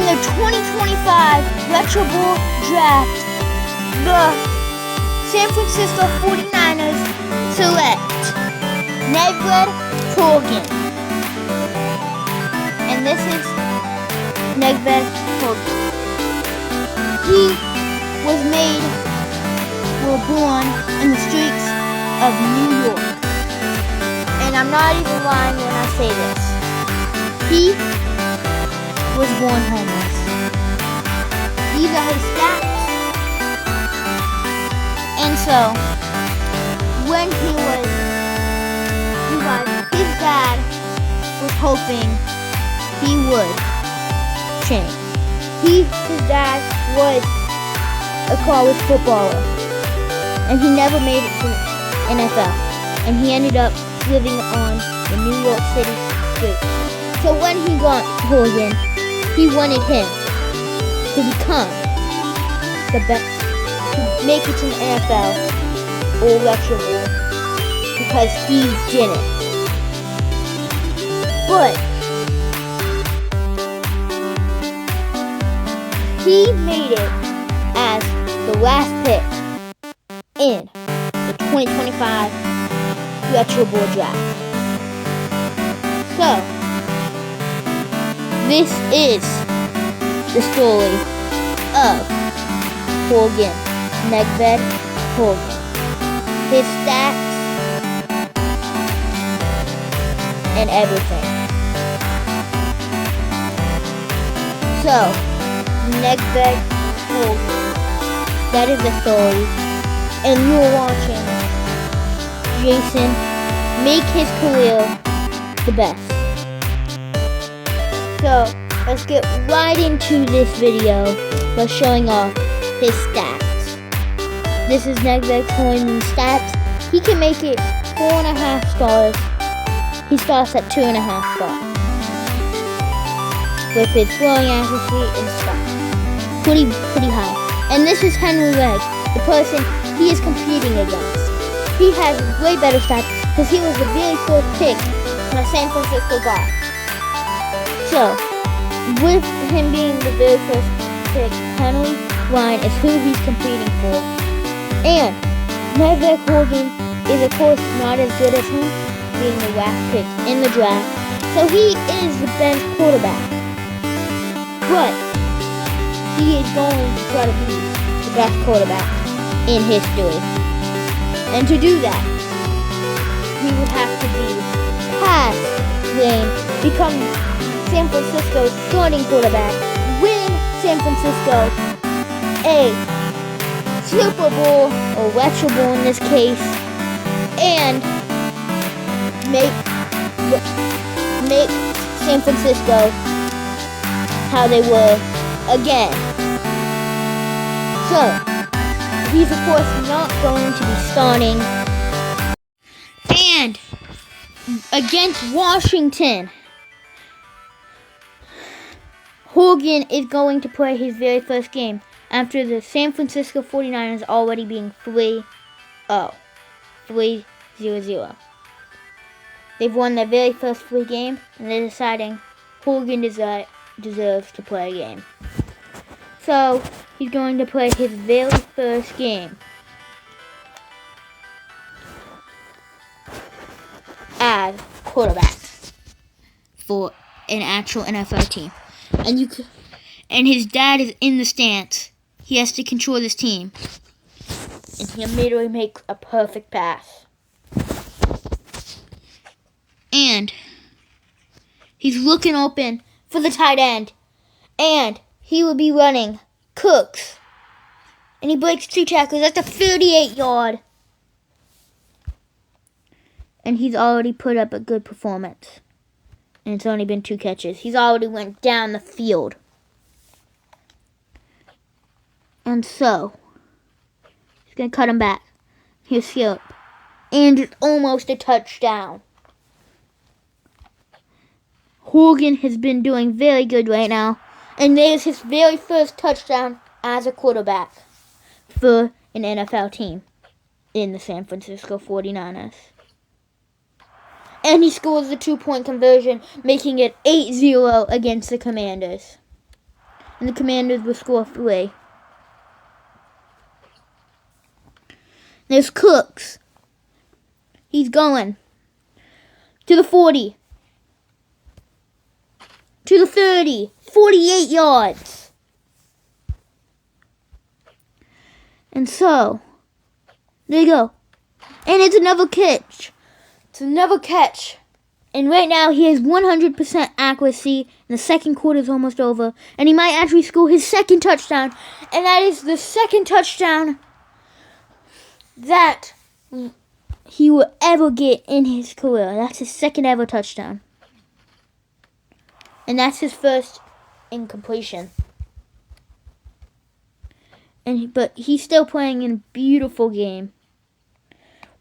In the 2025 Retro Bowl Draft, the San Francisco 49ers select Neville Hogan. And this is Neville Hogan. He was born in the streets of New York. And I'm not even lying when I say this. He was born homeless. These are his stats. And so, when his dad was hoping he would change. His dad was a college footballer, and he never made it to NFL, and he ended up living on the New York City street. So when he got Hogan, he wanted him to become the best, to make it to the NFL or Retro Bowl, because he didn't. But he made it as the last pick in the 2025 Retro Bowl Draft. So, this is the story of Hogan, Neville Hogan. His stats and everything. So, Neville Hogan. That is the story. And you're watching Jason make his career the best. So, let's get right into this video by showing off his stats. This is Neville Hogan's stats. He can make it 4.5 stars. He starts at 2.5 stars. With his throwing accuracy and stuff. Pretty high. And this is Henry Legg, the person he is competing against. He has way better stats because he was the very first pick the San Francisco got. So, with him being the very first pick, Henry Legg is who he's competing for. And Neville Hogan is of course not as good as him, being the last pick in the draft. So he is the bench quarterback. But he is going to try to be the best quarterback in history. And to do that, he would have to be past Wayne, become San Francisco's starting quarterback, win San Francisco a Super Bowl, or Retro Bowl in this case, and make San Francisco how they were again. So, he's of course not going to be starting. And against Washington, Hogan is going to play his very first game after the San Francisco 49ers already being 3-0. They've won their very first 3 games, and they're deciding Hogan deserves to play a game. So, he's going to play his very first game as quarterback for an actual NFL team. And his dad is in the stance. He has to control this team. And he immediately makes a perfect pass. And he's looking open for the tight end. And he will be running Cooks. And he breaks 2 tackles at the 38-yard. And he's already put up a good performance. And it's only been 2 catches. He's already went down the field. And so, he's going to cut him back. Here's Phillip. And it's almost a touchdown. Hogan has been doing very good right now. And there's his very first touchdown as a quarterback for an NFL team in the San Francisco 49ers. And he scores the 2-point conversion, making it 8-0 against the Commanders. and the Commanders will score 3. There's Cooks. He's going to the 40, to the 30, 48 yards. And so, there you go. And it's another catch. It's another catch. And right now, he has 100% accuracy. And the second quarter is almost over. And he might actually score his second touchdown. And that is the second touchdown that he will ever get in his career. That's his second ever touchdown. And that's his first incompletion. But he's still playing in a beautiful game.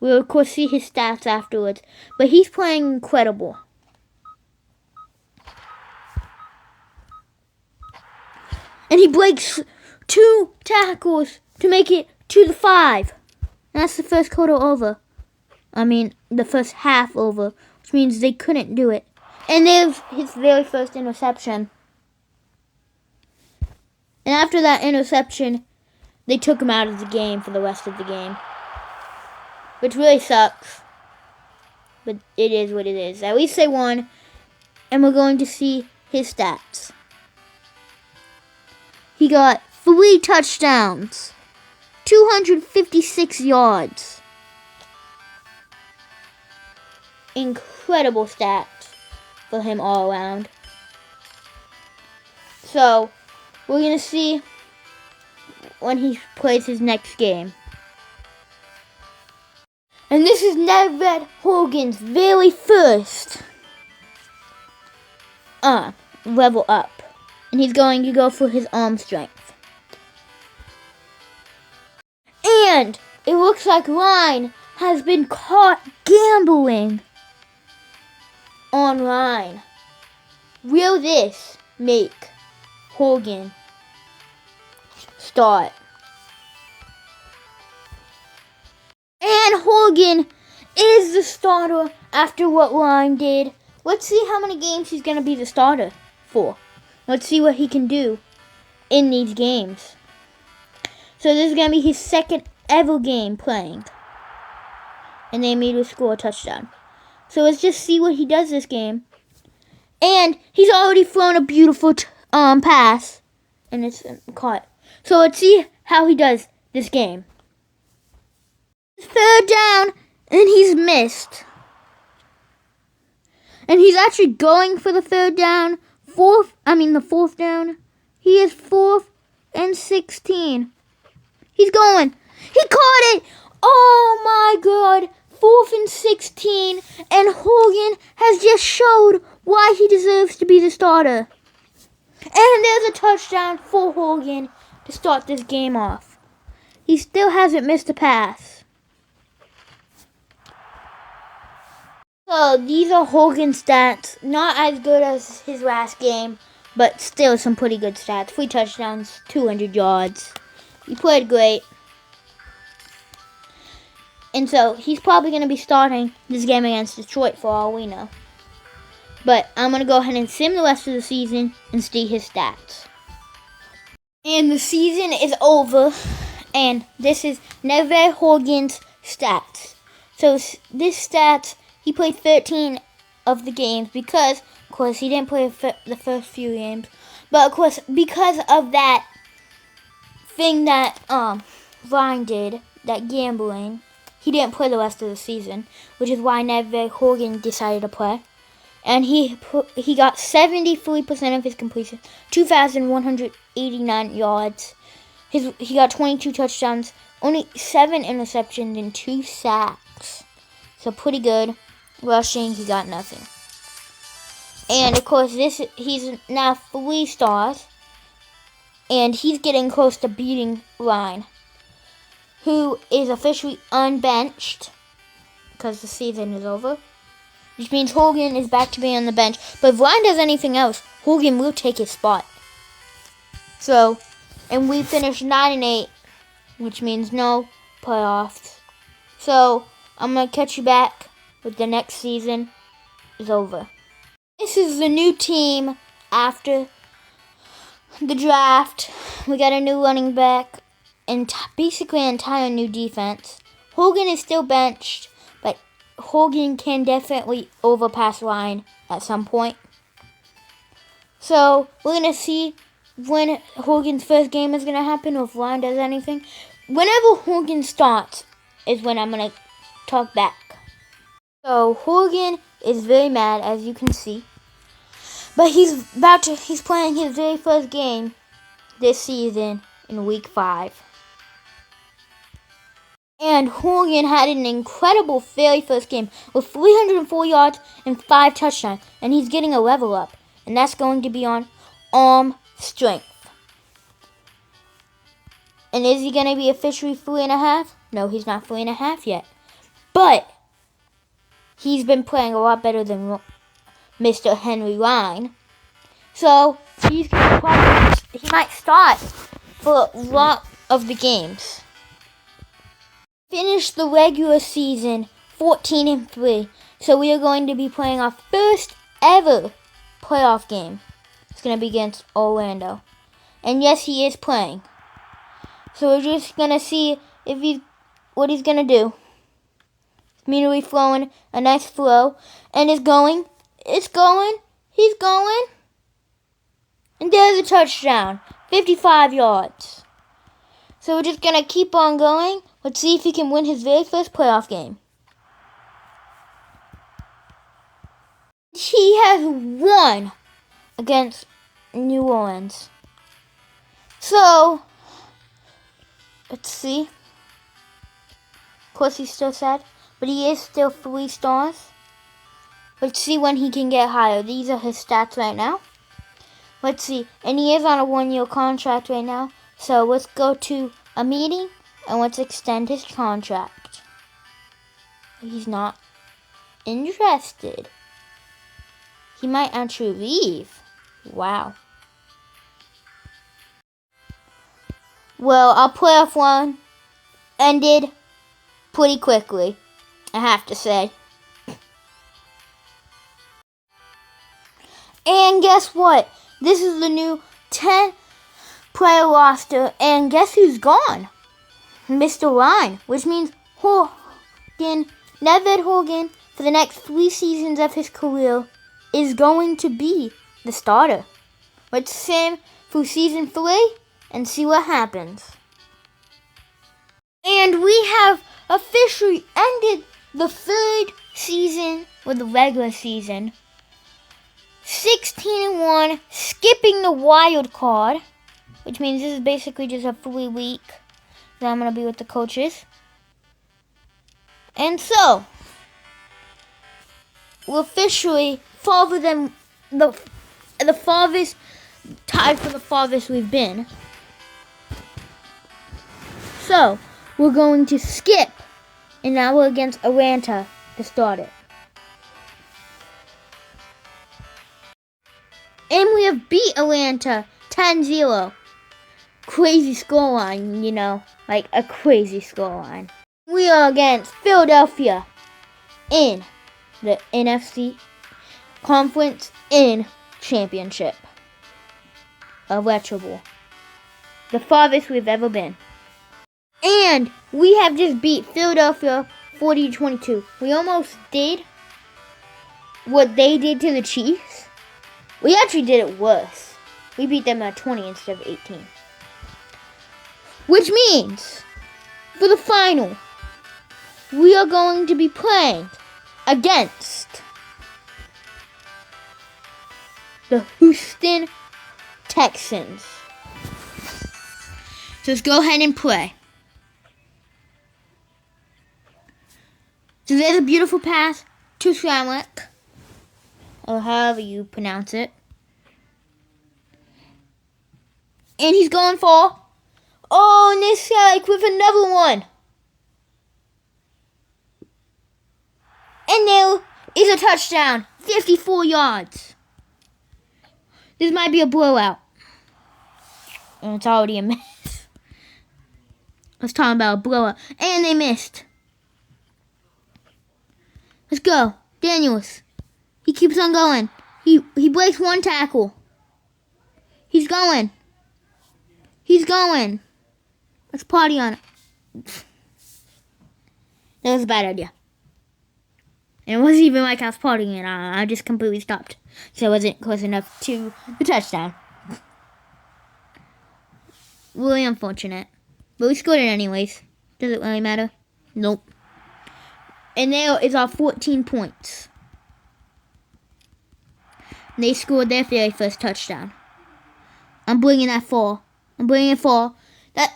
We'll, of course, see his stats afterwards. But he's playing incredible. And he breaks 2 tackles to make it to the 5. And that's the first quarter over. I mean, the first half over. Which means they couldn't do it. And there's his very first interception. And after that interception, they took him out of the game for the rest of the game. Which really sucks. But it is what it is. At least they won. And we're going to see his stats. He got 3 touchdowns. 256 yards. Incredible stats for him all around. So, we're going to see when he plays his next game. And this is Neville Hogan's very first level up. And he's going to go for his arm strength. And it looks like Ryan has been caught gambling online. Will this make Hogan start? And Hogan is the starter after what Ryan did. Let's see how many games he's going to be the starter for. Let's see what he can do in these games. So this is going to be his second ever game playing. And they immediately score a touchdown. So let's just see what he does this game. And he's already thrown a beautiful pass. And it's caught. So let's see how he does this game. Third down, and he's missed. And he's actually going for the third down. The fourth down. He is 4th and 16. He's going. He caught it. Oh my God. 4th and 16. And Hogan has just showed why he deserves to be the starter. And there's a touchdown for Hogan to start this game off. He still hasn't missed a pass. So these are Hogan's stats. Not as good as his last game, but still some pretty good stats. 3 touchdowns, 200 yards. He played great. And so he's probably going to be starting this game against Detroit for all we know. But I'm going to go ahead and sim the rest of the season and see his stats. And the season is over. And this is Neville Hogan's stats. So this stats, he played 13 of the games because, of course, he didn't play the first few games. But, of course, because of that thing that Ryan did, that gambling, he didn't play the rest of the season, which is why Neville Hogan decided to play. And he got 73% of his completion, 2,189 yards. He got 22 touchdowns, only 7 interceptions, and 2 sacks. So pretty good. Rushing, he got nothing. And of course, he's now 3 stars. And he's getting close to beating Ryan, who is officially unbenched because the season is over. Which means Hogan is back to being on the bench. But if Ryan does anything else, Hogan will take his spot. So, and we finished 9-8, which means no playoffs. So, I'm going to catch you back with the next season is over. This is the new team after the draft. We got a new running back and basically an entire new defense. Hogan is still benched, but Hogan can definitely overpass Ryan at some point. So we're going to see when Hogan's first game is going to happen or if Ryan does anything. Whenever Hogan starts is when I'm going to talk back. So Hogan is very mad, as you can see. But he's playing his very first game this season in week 5. And Hogan had an incredible very first game with 304 yards and 5 touchdowns. And he's getting a level up. And that's going to be on arm strength. And is he going to be officially 3.5? No, he's not 3.5 yet. But he's been playing a lot better than Mr. Henry Ryan. So he might start for a lot of the games. Finished the regular season 14-3. So we are going to be playing our first ever playoff game. It's going to be against Orlando. And yes, he is playing. So we're just going to see what he's going to do. He's immediately throwing a nice throw. And he's going. He's going. And there's a touchdown. 55 yards. So we're just going to keep on going. Let's see if he can win his very first playoff game. He has won against New Orleans. So, let's see. Of course, he's still sad, but he is still 3 stars. Let's see when he can get higher. These are his stats right now. Let's see. And he is on a 1-year contract right now. So let's go to a meeting and let's extend his contract. He's not interested. He might actually leave. Wow. Well, our playoff run ended pretty quickly, I have to say. And guess what? This is the new 10-player roster, and guess who's gone? Mr. Ryan, which means Neville Hogan, for the next 3 seasons of his career, is going to be the starter. Let's see him through season 3 and see what happens. And we have officially ended the 3rd season with the regular season. 16-1, skipping the wild card, which means this is basically just a 3-week that I'm going to be with the coaches. And so, we're officially farther than the farthest, tied for the farthest we've been. So, we're going to skip, and now we're against Atlanta to start it. And we have beat Atlanta 10-0. Crazy scoreline, you know, like a crazy scoreline. We are against Philadelphia in the NFC Conference in Championship of Retro Bowl. The farthest we've ever been. And we have just beat Philadelphia 40-22. We almost did what they did to the Chiefs. We actually did it worse. We beat them at 20 instead of 18. Which means, for the final, we are going to be playing against the Houston Texans. So let's go ahead and play. So there's a beautiful pass to Shamrock, or however you pronounce it. And he's going for, and this strike with another one. And there is a touchdown, 54 yards. This might be a blowout. And it's already a miss. Let's talk about a blowout. And they missed. Let's go. Daniels. He keeps on going. He breaks one tackle. He's going. He's going. Let's party on it. That was a bad idea. And it wasn't even like I was partying. I just completely stopped. So it wasn't close enough to the touchdown. Really unfortunate. But we scored it anyways. Does it really matter? Nope. And there is our 14 points. They scored their very first touchdown. I'm bringing that 4. I'm bringing it 4. That...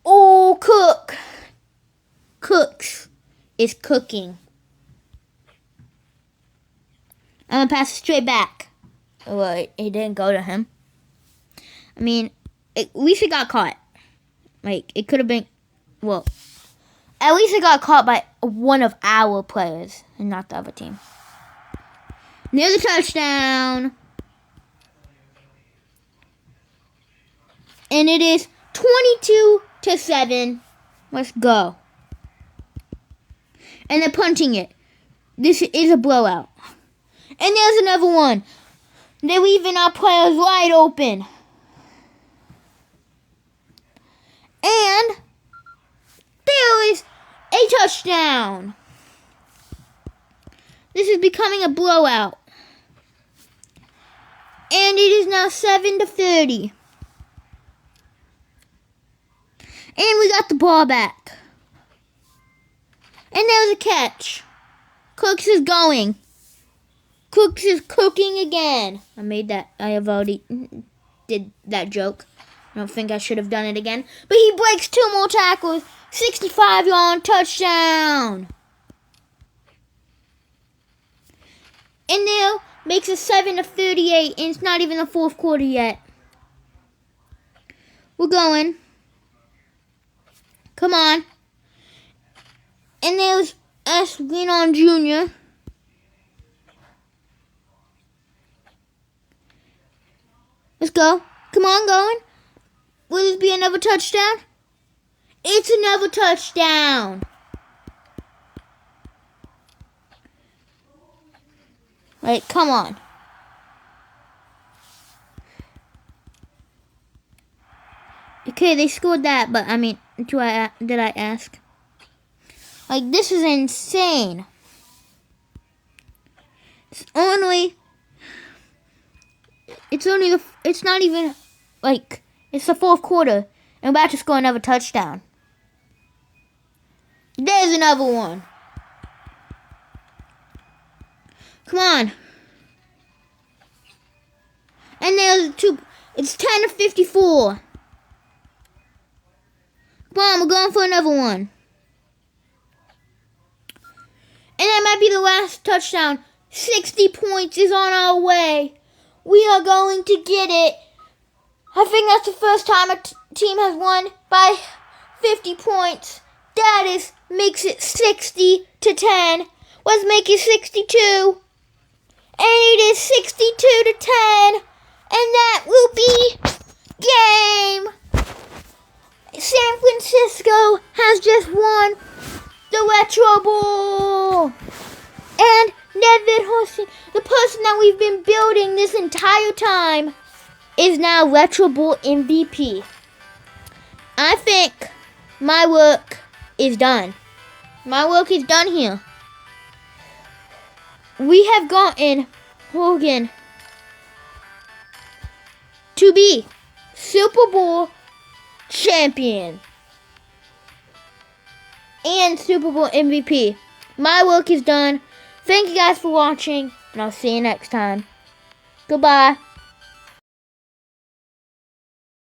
Oh, Cooks is cooking. I'm going to pass it straight back. Well, it didn't go to him. I mean, at least it got caught. Like, it could have been... Well, at least it got caught by one of our players and not the other team. Near the touchdown. And it is 22-7. Let's go. And they're punting it. This is a blowout. And there's another one. They're leaving our players wide open. And there is a touchdown. This is becoming a blowout. And it is now 7-30. And we got the ball back. And there's a catch. Cooks is going. Cooks is cooking again. I have already did that joke. I don't think I should have done it again. But he breaks 2 more tackles. 65-yard touchdown. And now makes it 7-38. And it's not even the fourth quarter yet. We're going. Come on. And there's S. Greenon Jr. Let's go. Come on, going. Will this be another touchdown? It's another touchdown. Like, come on. Okay, they scored that, but I mean, did I ask? Like, this is insane. It's not even, like, it's the fourth quarter. And we're about to score another touchdown. There's another one. Come on. And there's 2. It's 10-54. Come on, we're going for another one. And that might be the last touchdown. 60 points is on our way. We are going to get it. I think that's the first time a team has won by 50 points. That makes it 60-10. Let's make it 62. And it is 62-10. And that will be game. San Francisco has just won the Retro Bowl. And Neville Hogan, the person that we've been building this entire time, is now Retro Bowl MVP. I think my work is done. My work is done here. We have gotten Hogan to be Super Bowl champion and Super Bowl MVP. My work is done. Thank you guys for watching, and I'll see you next time. Goodbye.